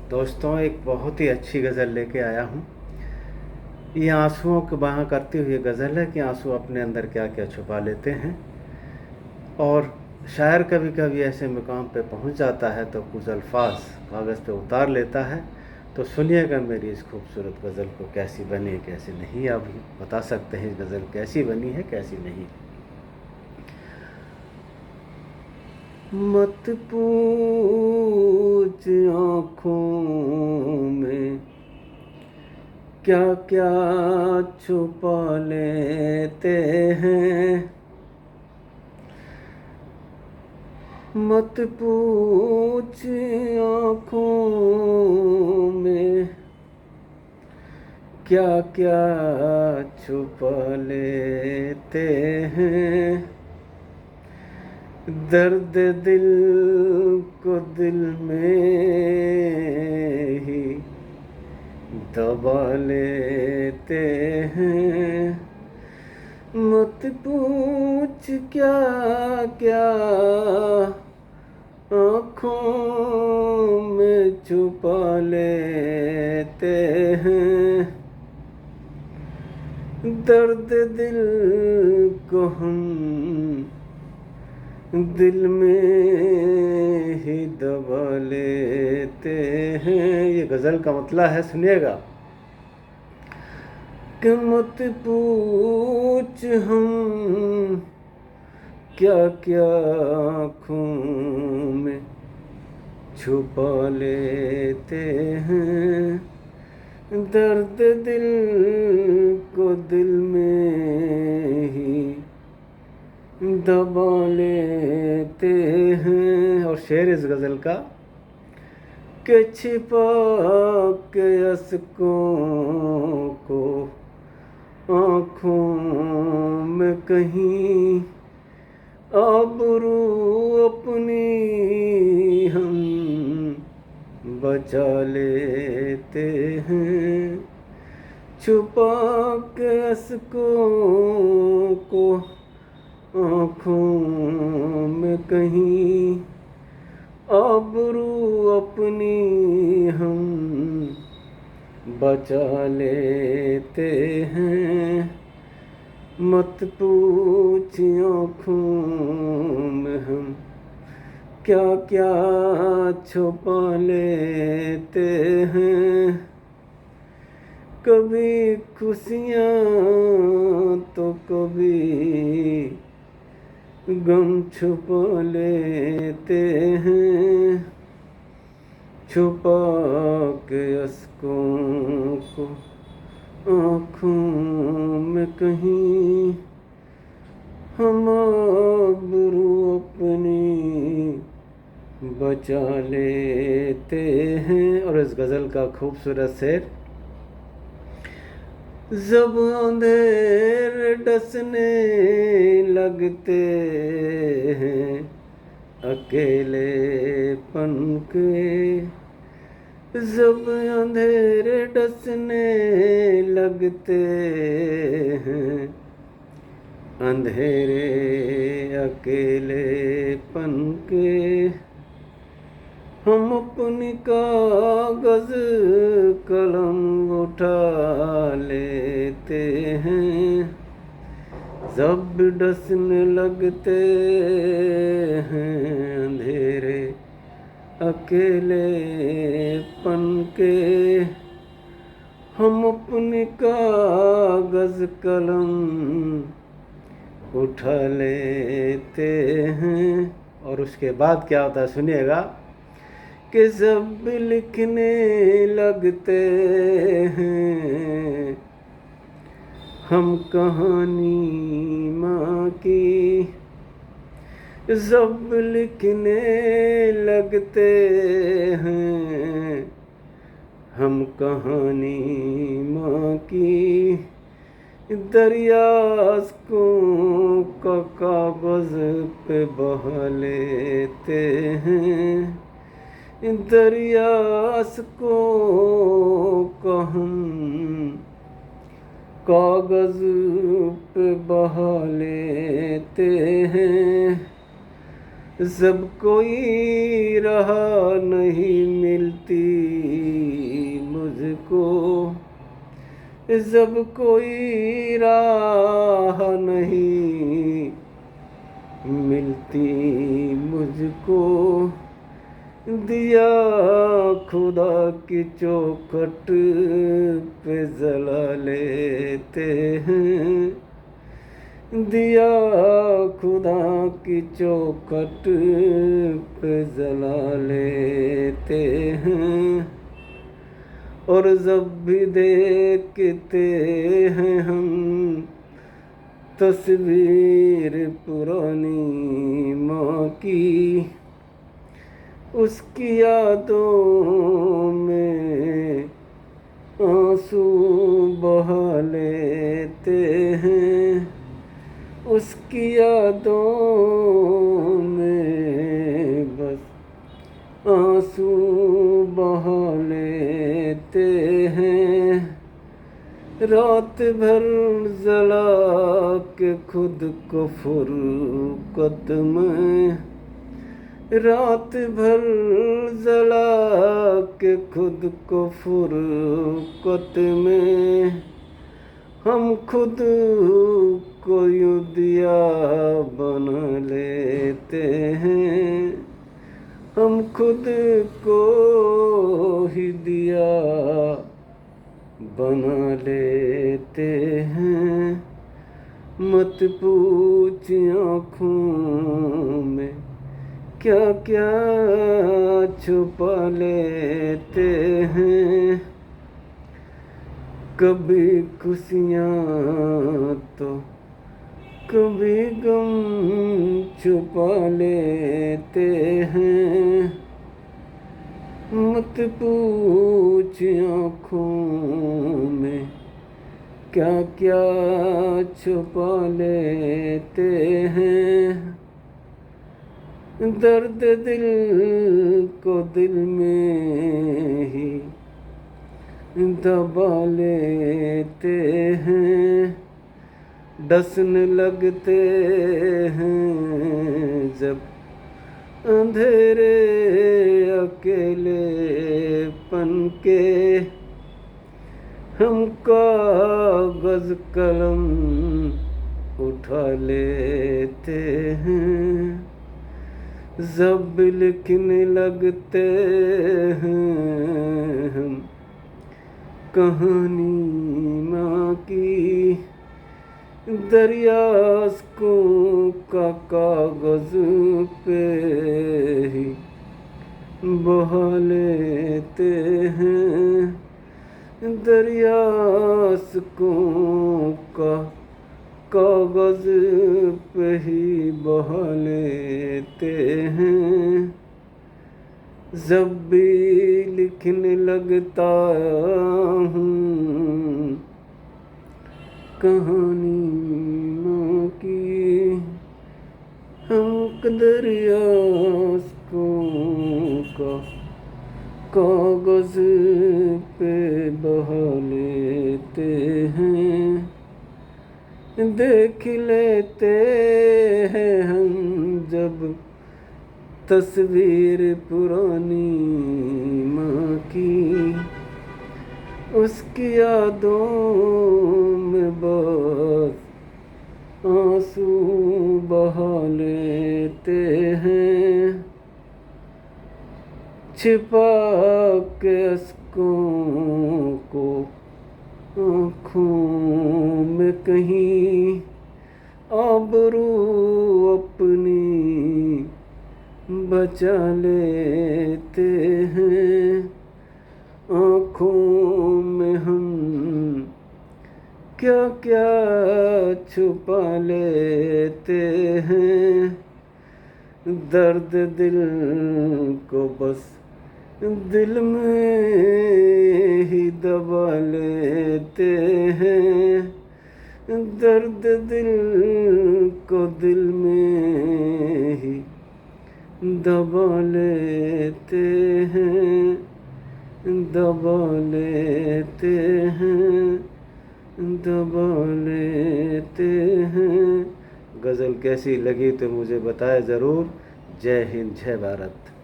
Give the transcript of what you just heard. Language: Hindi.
दोस्तों, एक बहुत ही अच्छी गज़ल लेके आया हूँ। ये आंसुओं को बयां करती हुई गज़ल है कि आंसू अपने अंदर क्या क्या छुपा लेते हैं। और शायर कभी कभी ऐसे मुकाम पे पहुँच जाता है तो कुछ अल्फाज कागज़ पे उतार लेता है। तो सुनिएगा मेरी इस खूबसूरत गज़ल को, कैसी बनी कैसी नहीं। आप बता सकते हैं इस गज़ल कैसी बनी है कैसी नहीं। मत पूछ आँखों में क्या क्या छुपा लेते हैं। मत पूछ आँखों में क्या क्या छुपा लेते हैं। दर्द दिल को दिल में ही दबा लेते हैं। मत पूछ क्या क्या आँखों में छुपा लेते हैं। दर्द दिल को हम दिल में ही दबा लेते हैं। ये गज़ल का मतलब है, सुनिएगा कि मत पूछ हम क्या क्या आँखों में छुपा लेते हैं। दर्द दिल को दिल में ही दबा लेते हैं। और शेर इस गज़ल का कि छिपा के अश्कों को आँखों में कहीं आबरू अपनी हम बचा लेते हैं। छुपा के अश्कों को आँखों में कहीं आबरू अपनी हम बचा लेते हैं। मत पूछ आँखों में हम क्या क्या छुपा लेते हैं। कभी खुशियाँ तो कभी गम छुपा लेते हैं। छुपा के अश्कों को आँखों में कहीं हम आबरू अपनी बचा लेते हैं। और इस गज़ल का खूबसूरत शेर, जब अंधेर डसने लगते हैं अकेलेपन के। जब अंधेरे डसने लगते हैं अंधेरे अकेलेपन के, हम अपनी कागज़ कलम उठा लेते हैं। जब डसने लगते हैं अंधेरे अकेलेपन के, हम अपनी कागज़ कलम उठा लेते हैं। और उसके बाद क्या होता है सुनिएगा कि जब लिखने लगते हैं हम कहानी माँ की। जब लिखने लगते हैं हम कहानी माँ की। दरिया को कागज़ पे बहा लेते हैं। दरिया को हम कागज़ पे बहा लेते हैं। जब कोई राह नहीं मिलती मुझको, जब कोई राह नहीं मिलती मुझको, दिया खुदा की चौखट पे जला लेते हैं, दिया खुदा की चौखट पे जला लेते हैं। और जब भी देखते हैं हम तस्वीर पुरानी माँ की, उसकी यादों में आंसू बहा लेते हैं, उसकी यादों में बस आंसू बहा लेते हैं। रात भर जला के खुद को फुरकत में, रात भर जला के खुद को फुरकत में, हम खुद को यूं दिया बना लेते हैं, हम खुद को ही दिया बना लेते हैं। मत पूछ आँखों में क्या क्या छुपा लेते हैं, कभी खुशियाँ तो कभी गम छुपा लेते हैं। मत पूछ आँखों में क्या क्या छुपा लेते हैं, दर्द दिल को दिल में ही दबा लेते हैं, डसने लगते हैं जब अंधेरे अकेलेपन के, हम कागज कलम उठा लेते हैं, जब लिखने लगते हैं हम कहानी माँ की, दरियास्कों का कागज पे ही बहा लेते हैं, दरियास्कों का कागज पे ही बहा लेते हैं। जब भी लिखने लगता हूँ कहानी माँ की, हम दरियास्कों का कागज पे बहा लेते हैं, देख लेते हैं हम जब तस्वीर पुरानी माँ की, उसकी यादों में बस आंसू बहा लेते हैं, छिपा के अश्कों को आँखों में कहीं, आबरू अपनी बचा लेते हैं, आँखों में हम क्या क्या छुपा लेते हैं, दर्द दिल को बस दिल में ही दबा लेते हैं, दर्द दिल को दिल में ही दबा लेते हैं, दबा लेते हैं, दबा लेते हैं। गज़ल कैसी लगी तो मुझे बताएं ज़रूर। जय हिंद, जय भारत।